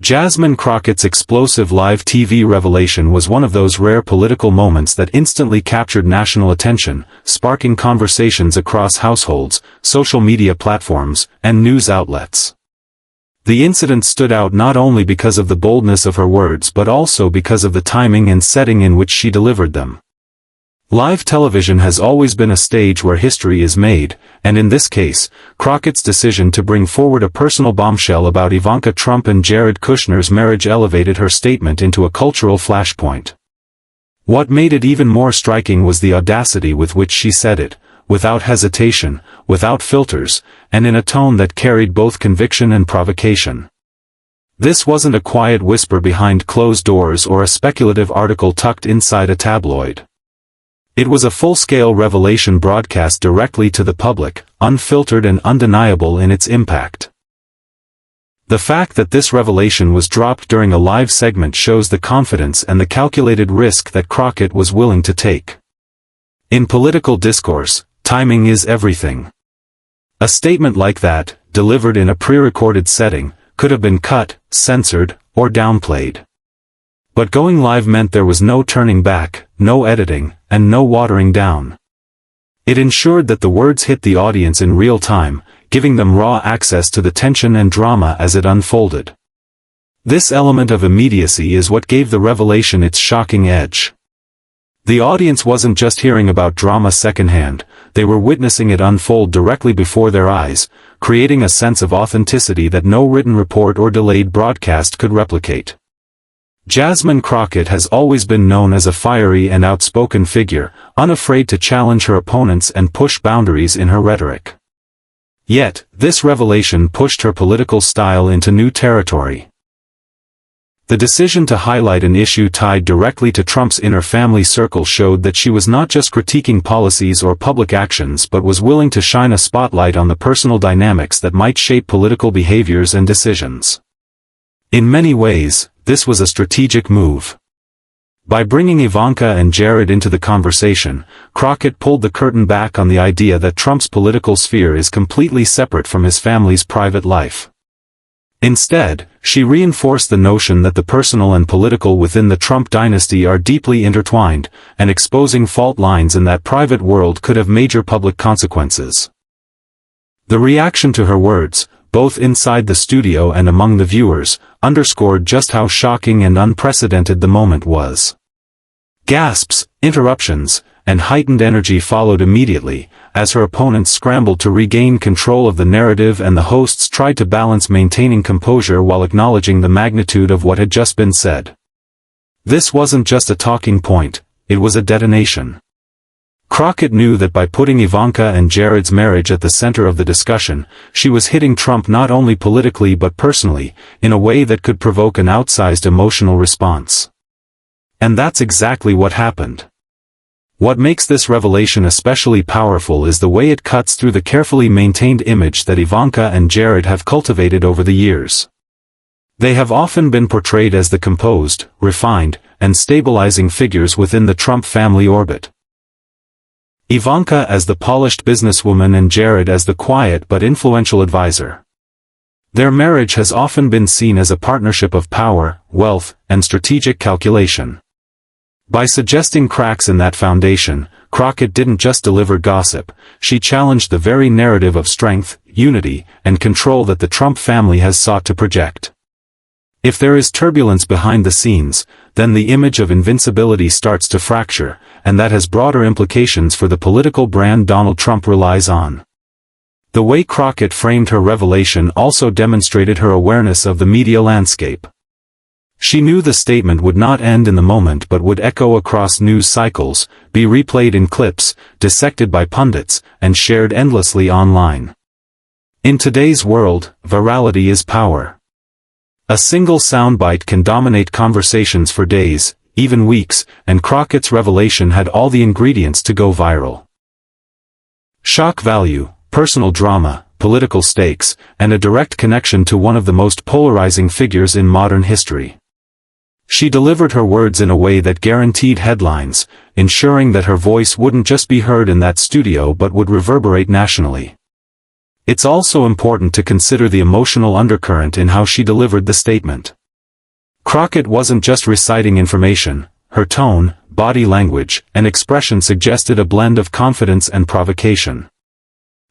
Jasmine Crockett's explosive live TV revelation was one of those rare political moments that instantly captured national attention, sparking conversations across households, social media platforms, and news outlets. The incident stood out not only because of the boldness of her words but also because of the timing and setting in which she delivered them. Live television has always been a stage where history is made, and in this case, Crockett's decision to bring forward a personal bombshell about Ivanka Trump and Jared Kushner's marriage elevated her statement into a cultural flashpoint. What made it even more striking was the audacity with which she said it, without hesitation, without filters, and in a tone that carried both conviction and provocation. This wasn't a quiet whisper behind closed doors or a speculative article tucked inside a tabloid. It was a full-scale revelation broadcast directly to the public, unfiltered and undeniable in its impact. The fact that this revelation was dropped during a live segment shows the confidence and the calculated risk that Crockett was willing to take. In political discourse, timing is everything. A statement like that, delivered in a pre-recorded setting, could have been cut, censored, or downplayed. But going live meant there was no turning back, no editing, and no watering down. It ensured that the words hit the audience in real time, giving them raw access to the tension and drama as it unfolded. This element of immediacy is what gave the revelation its shocking edge. The audience wasn't just hearing about drama secondhand, they were witnessing it unfold directly before their eyes, creating a sense of authenticity that no written report or delayed broadcast could replicate. Jasmine Crockett has always been known as a fiery and outspoken figure, unafraid to challenge her opponents and push boundaries in her rhetoric. Yet, this revelation pushed her political style into new territory. The decision to highlight an issue tied directly to Trump's inner family circle showed that she was not just critiquing policies or public actions but was willing to shine a spotlight on the personal dynamics that might shape political behaviors and decisions. In many ways, this was a strategic move. By bringing Ivanka and Jared into the conversation, Crockett pulled the curtain back on the idea that Trump's political sphere is completely separate from his family's private life. Instead, she reinforced the notion that the personal and political within the Trump dynasty are deeply intertwined, and exposing fault lines in that private world could have major public consequences. The reaction to her words, both inside the studio and among the viewers, underscored just how shocking and unprecedented the moment was. Gasps, interruptions, and heightened energy followed immediately, as her opponents scrambled to regain control of the narrative and the hosts tried to balance maintaining composure while acknowledging the magnitude of what had just been said. This wasn't just a talking point, it was a detonation. Crockett knew that by putting Ivanka and Jared's marriage at the center of the discussion, she was hitting Trump not only politically but personally, in a way that could provoke an outsized emotional response. And that's exactly what happened. What makes this revelation especially powerful is the way it cuts through the carefully maintained image that Ivanka and Jared have cultivated over the years. They have often been portrayed as the composed, refined, and stabilizing figures within the Trump family orbit. Ivanka as the polished businesswoman and Jared as the quiet but influential advisor. Their marriage has often been seen as a partnership of power, wealth, and strategic calculation. By suggesting cracks in that foundation, Crockett didn't just deliver gossip, she challenged the very narrative of strength, unity, and control that the Trump family has sought to project. If there is turbulence behind the scenes, then the image of invincibility starts to fracture, and that has broader implications for the political brand Donald Trump relies on. The way Crockett framed her revelation also demonstrated her awareness of the media landscape. She knew the statement would not end in the moment but would echo across news cycles, be replayed in clips, dissected by pundits, and shared endlessly online. In today's world, virality is power. A single soundbite can dominate conversations for days, even weeks, and Crockett's revelation had all the ingredients to go viral. Shock value, personal drama, political stakes, and a direct connection to one of the most polarizing figures in modern history. She delivered her words in a way that guaranteed headlines, ensuring that her voice wouldn't just be heard in that studio but would reverberate nationally. It's also important to consider the emotional undercurrent in how she delivered the statement. Crockett wasn't just reciting information. Her tone, body language, and expression suggested a blend of confidence and provocation.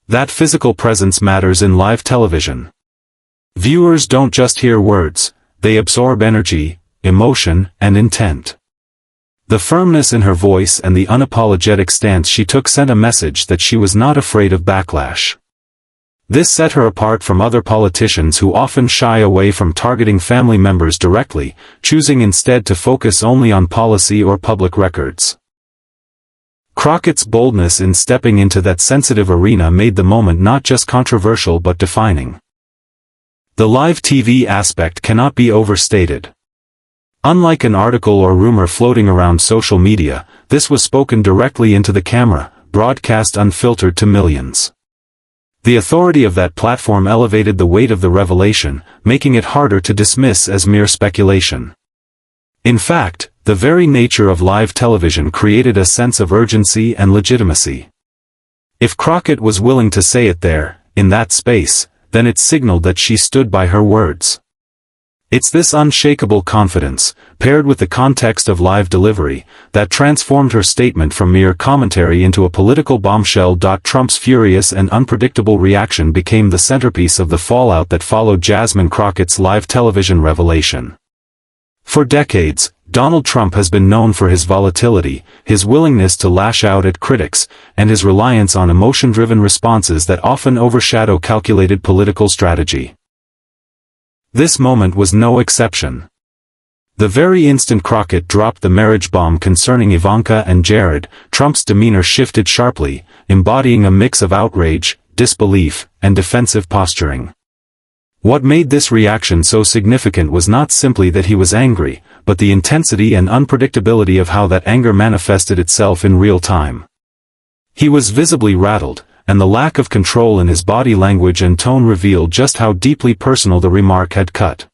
That physical presence matters in live television. Viewers don't just hear words, they absorb energy, emotion, and intent. The firmness in her voice and the unapologetic stance she took sent a message that she was not afraid of backlash. This set her apart from other politicians who often shy away from targeting family members directly, choosing instead to focus only on policy or public records. Crockett's boldness in stepping into that sensitive arena made the moment not just controversial but defining. The live TV aspect cannot be overstated. Unlike an article or rumor floating around social media, this was spoken directly into the camera, broadcast unfiltered to millions. The authority of that platform elevated the weight of the revelation, making it harder to dismiss as mere speculation. In fact, the very nature of live television created a sense of urgency and legitimacy. If Crockett was willing to say it there, in that space, then it signaled that she stood by her words. It's this unshakable confidence, paired with the context of live delivery, that transformed her statement from mere commentary into a political bombshell. Trump's furious and unpredictable reaction became the centerpiece of the fallout that followed Jasmine Crockett's live television revelation. For decades, Donald Trump has been known for his volatility, his willingness to lash out at critics, and his reliance on emotion-driven responses that often overshadow calculated political strategy. This moment was no exception. The very instant Crockett dropped the marriage bomb concerning Ivanka and Jared, Trump's demeanor shifted sharply, embodying a mix of outrage, disbelief, and defensive posturing. What made this reaction so significant was not simply that he was angry, but the intensity and unpredictability of how that anger manifested itself in real time. He was visibly rattled, and the lack of control in his body language and tone revealed just how deeply personal the remark had cut.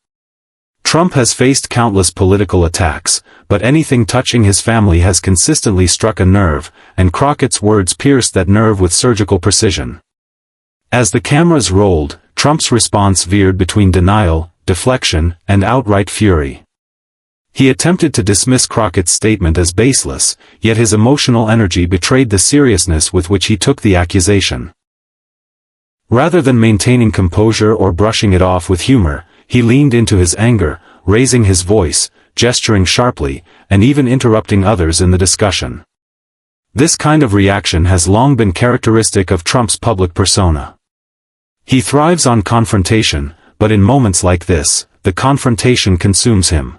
Trump has faced countless political attacks, but anything touching his family has consistently struck a nerve, and Crockett's words pierced that nerve with surgical precision. As the cameras rolled, Trump's response veered between denial, deflection, and outright fury. He attempted to dismiss Crockett's statement as baseless, yet his emotional energy betrayed the seriousness with which he took the accusation. Rather than maintaining composure or brushing it off with humor, he leaned into his anger, raising his voice, gesturing sharply, and even interrupting others in the discussion. This kind of reaction has long been characteristic of Trump's public persona. He thrives on confrontation, but in moments like this, the confrontation consumes him.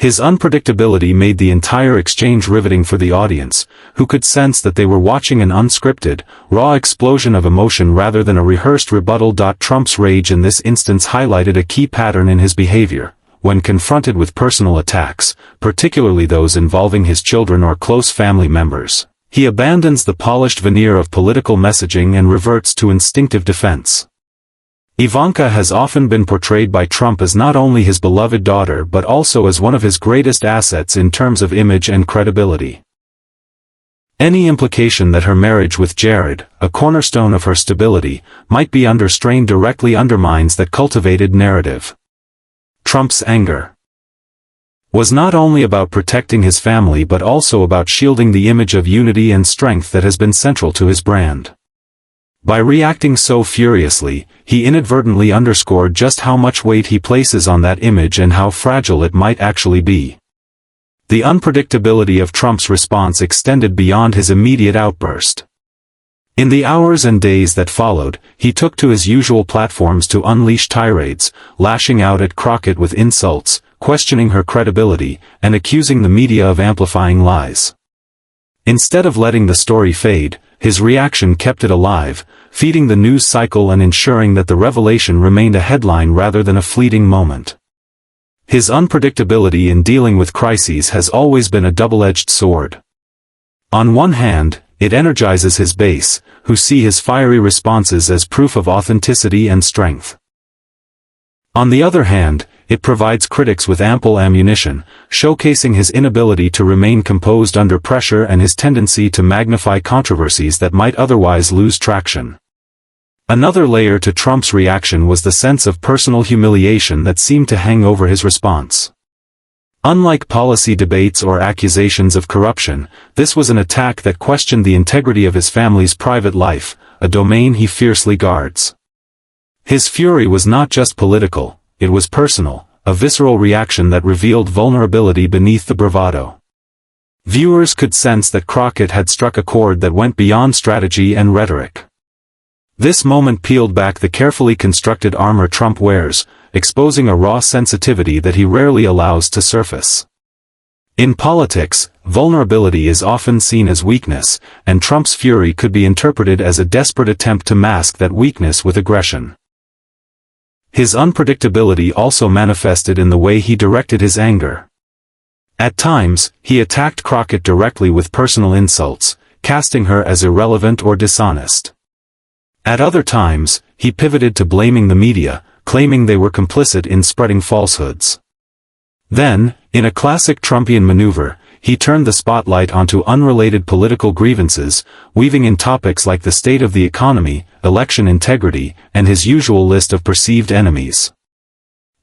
His unpredictability made the entire exchange riveting for the audience, who could sense that they were watching an unscripted, raw explosion of emotion rather than a rehearsed rebuttal. Trump's rage in this instance highlighted a key pattern in his behavior. When confronted with personal attacks, particularly those involving his children or close family members, he abandons the polished veneer of political messaging and reverts to instinctive defense. Ivanka has often been portrayed by Trump as not only his beloved daughter but also as one of his greatest assets in terms of image and credibility. Any implication that her marriage with Jared, a cornerstone of her stability, might be under strain directly undermines that cultivated narrative. Trump's anger was not only about protecting his family but also about shielding the image of unity and strength that has been central to his brand. By reacting so furiously, he inadvertently underscored just how much weight he places on that image and how fragile it might actually be. The unpredictability of Trump's response extended beyond his immediate outburst. In the hours and days that followed, he took to his usual platforms to unleash tirades, lashing out at Crockett with insults, questioning her credibility, and accusing the media of amplifying lies. Instead of letting the story fade, his reaction kept it alive, feeding the news cycle and ensuring that the revelation remained a headline rather than a fleeting moment. His unpredictability in dealing with crises has always been a double-edged sword. On one hand, it energizes his base, who see his fiery responses as proof of authenticity and strength. On the other hand, it provides critics with ample ammunition, showcasing his inability to remain composed under pressure and his tendency to magnify controversies that might otherwise lose traction. Another layer to Trump's reaction was the sense of personal humiliation that seemed to hang over his response. Unlike policy debates or accusations of corruption, this was an attack that questioned the integrity of his family's private life, a domain he fiercely guards. His fury was not just political, it was personal, a visceral reaction that revealed vulnerability beneath the bravado. Viewers could sense that Crockett had struck a chord that went beyond strategy and rhetoric. This moment peeled back the carefully constructed armor Trump wears, exposing a raw sensitivity that he rarely allows to surface. In politics, vulnerability is often seen as weakness, and Trump's fury could be interpreted as a desperate attempt to mask that weakness with aggression. His unpredictability also manifested in the way he directed his anger. At times, he attacked Crockett directly with personal insults, casting her as irrelevant or dishonest. At other times, he pivoted to blaming the media, claiming they were complicit in spreading falsehoods. Then, in a classic Trumpian maneuver, he turned the spotlight onto unrelated political grievances, weaving in topics like the state of the economy, election integrity, and his usual list of perceived enemies.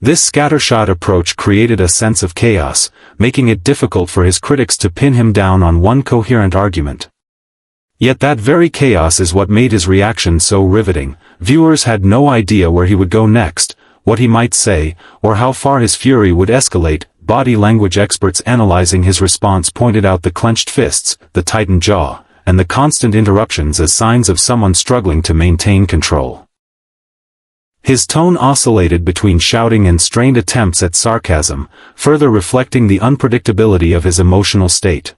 This scattershot approach created a sense of chaos, making it difficult for his critics to pin him down on one coherent argument. Yet that very chaos is what made his reaction so riveting. Viewers had no idea where he would go next, what he might say, or how far his fury would escalate. Body language experts analyzing his response pointed out the clenched fists, the tightened jaw, and the constant interruptions as signs of someone struggling to maintain control. His tone oscillated between shouting and strained attempts at sarcasm, further reflecting the unpredictability of his emotional state.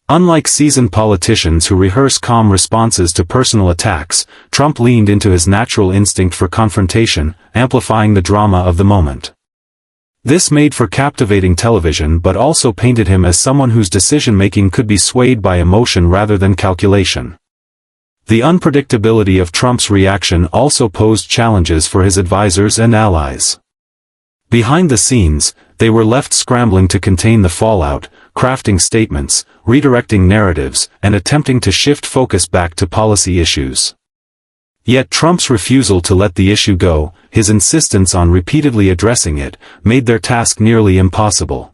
Unlike seasoned politicians who rehearse calm responses to personal attacks, Trump leaned into his natural instinct for confrontation, amplifying the drama of the moment. This made for captivating television but also painted him as someone whose decision-making could be swayed by emotion rather than calculation. The unpredictability of Trump's reaction also posed challenges for his advisors and allies. Behind the scenes, they were left scrambling to contain the fallout, crafting statements, redirecting narratives, and attempting to shift focus back to policy issues. Yet Trump's refusal to let the issue go, his insistence on repeatedly addressing it, made their task nearly impossible.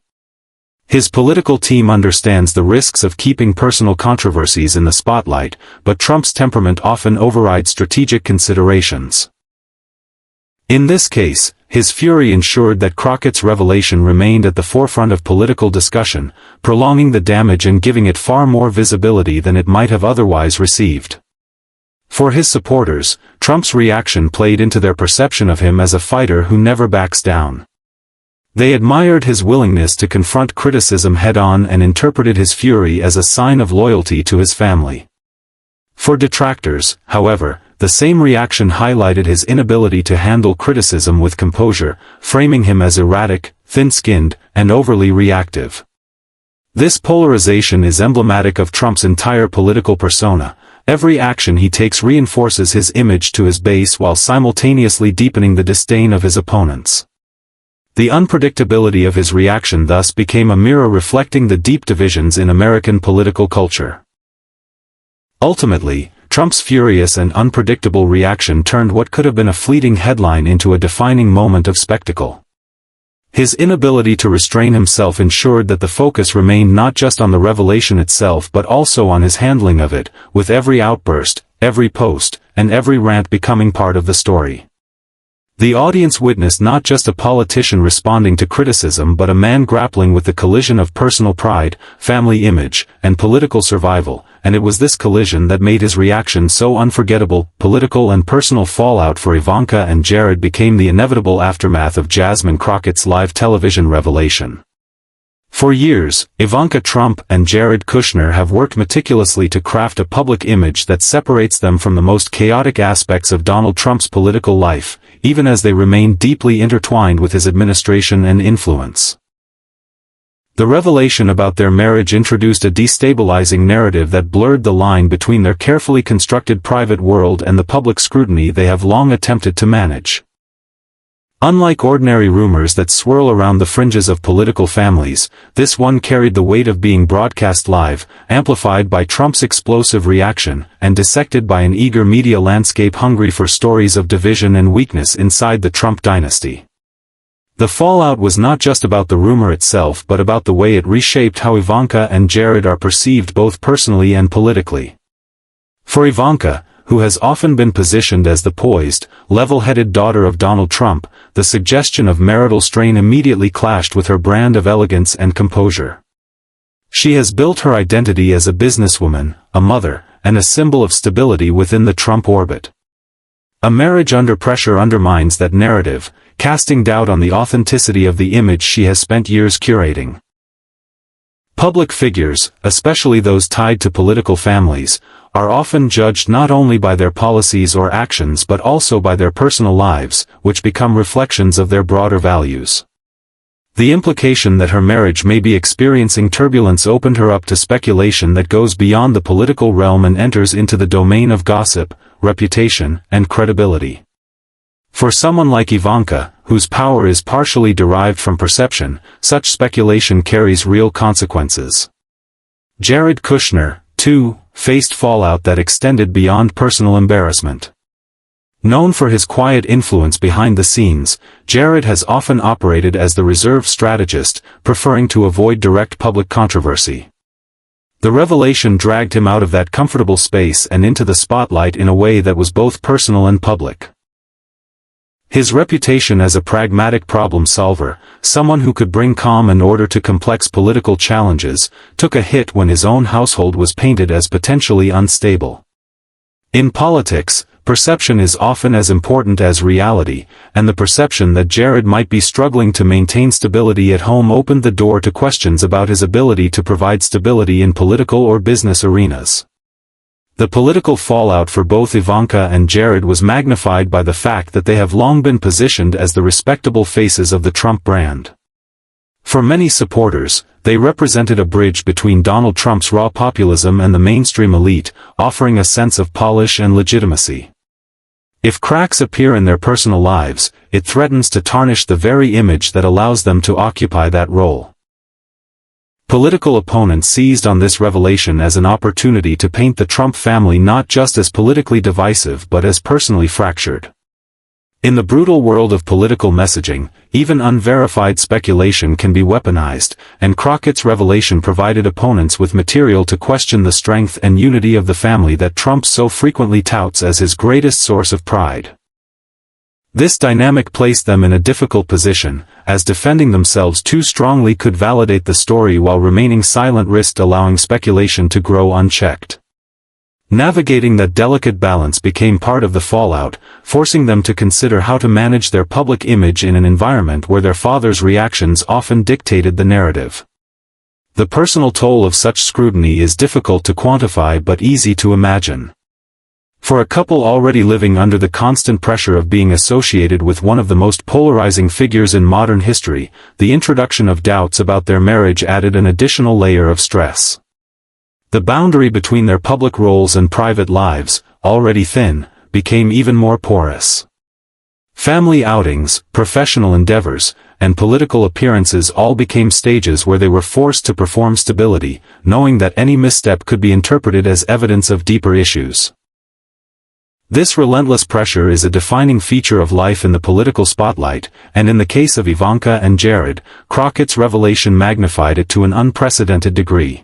His political team understands the risks of keeping personal controversies in the spotlight, but Trump's temperament often overrides strategic considerations. In this case, his fury ensured that Crockett's revelation remained at the forefront of political discussion, prolonging the damage and giving it far more visibility than it might have otherwise received. For his supporters, Trump's reaction played into their perception of him as a fighter who never backs down. They admired his willingness to confront criticism head-on and interpreted his fury as a sign of loyalty to his family. For detractors, however, the same reaction highlighted his inability to handle criticism with composure, framing him as erratic, thin-skinned, and overly reactive. This polarization is emblematic of Trump's entire political persona. Every action he takes reinforces his image to his base while simultaneously deepening the disdain of his opponents. The unpredictability of his reaction thus became a mirror reflecting the deep divisions in American political culture. Ultimately, Trump's furious and unpredictable reaction turned what could have been a fleeting headline into a defining moment of spectacle. His inability to restrain himself ensured that the focus remained not just on the revelation itself but also on his handling of it, with every outburst, every post, and every rant becoming part of the story. The audience witnessed not just a politician responding to criticism but a man grappling with the collision of personal pride, family image, and political survival, and it was this collision that made his reaction so unforgettable. Political and personal fallout for Ivanka and Jared became the inevitable aftermath of Jasmine Crockett's live television revelation. For years, Ivanka Trump and Jared Kushner have worked meticulously to craft a public image that separates them from the most chaotic aspects of Donald Trump's political life, even as they remain deeply intertwined with his administration and influence. The revelation about their marriage introduced a destabilizing narrative that blurred the line between their carefully constructed private world and the public scrutiny they have long attempted to manage. Unlike ordinary rumors that swirl around the fringes of political families, this one carried the weight of being broadcast live, amplified by Trump's explosive reaction, and dissected by an eager media landscape hungry for stories of division and weakness inside the Trump dynasty. The fallout was not just about the rumor itself but about the way it reshaped how Ivanka and Jared are perceived both personally and politically. For Ivanka, who has often been positioned as the poised, level-headed daughter of Donald Trump, the suggestion of marital strain immediately clashed with her brand of elegance and composure. She has built her identity as a businesswoman, a mother, and a symbol of stability within the Trump orbit. A marriage under pressure undermines that narrative, casting doubt on the authenticity of the image she has spent years curating. Public figures, especially those tied to political families, are often judged not only by their policies or actions but also by their personal lives, which become reflections of their broader values. The implication that her marriage may be experiencing turbulence opened her up to speculation that goes beyond the political realm and enters into the domain of gossip, reputation, and credibility. For someone like Ivanka, whose power is partially derived from perception, such speculation carries real consequences. Jared Kushner, too, faced fallout that extended beyond personal embarrassment. Known for his quiet influence behind the scenes, Jared has often operated as the reserve strategist, preferring to avoid direct public controversy. The revelation dragged him out of that comfortable space and into the spotlight in a way that was both personal and public. His reputation as a pragmatic problem solver, someone who could bring calm and order to complex political challenges, took a hit when his own household was painted as potentially unstable. In politics, perception is often as important as reality, and the perception that Jared might be struggling to maintain stability at home opened the door to questions about his ability to provide stability in political or business arenas. The political fallout for both Ivanka and Jared was magnified by the fact that they have long been positioned as the respectable faces of the Trump brand. For many supporters, they represented a bridge between Donald Trump's raw populism and the mainstream elite, offering a sense of polish and legitimacy. If cracks appear in their personal lives, it threatens to tarnish the very image that allows them to occupy that role. Political opponents seized on this revelation as an opportunity to paint the Trump family not just as politically divisive but as personally fractured. In the brutal world of political messaging, even unverified speculation can be weaponized, and Crockett's revelation provided opponents with material to question the strength and unity of the family that Trump so frequently touts as his greatest source of pride. This dynamic placed them in a difficult position, as defending themselves too strongly could validate the story while remaining silent risked allowing speculation to grow unchecked. Navigating that delicate balance became part of the fallout, forcing them to consider how to manage their public image in an environment where their father's reactions often dictated the narrative. The personal toll of such scrutiny is difficult to quantify but easy to imagine. For a couple already living under the constant pressure of being associated with one of the most polarizing figures in modern history, the introduction of doubts about their marriage added an additional layer of stress. The boundary between their public roles and private lives, already thin, became even more porous. Family outings, professional endeavors, and political appearances all became stages where they were forced to perform stability, knowing that any misstep could be interpreted as evidence of deeper issues. This relentless pressure is a defining feature of life in the political spotlight, and in the case of Ivanka and Jared, Crockett's revelation magnified it to an unprecedented degree.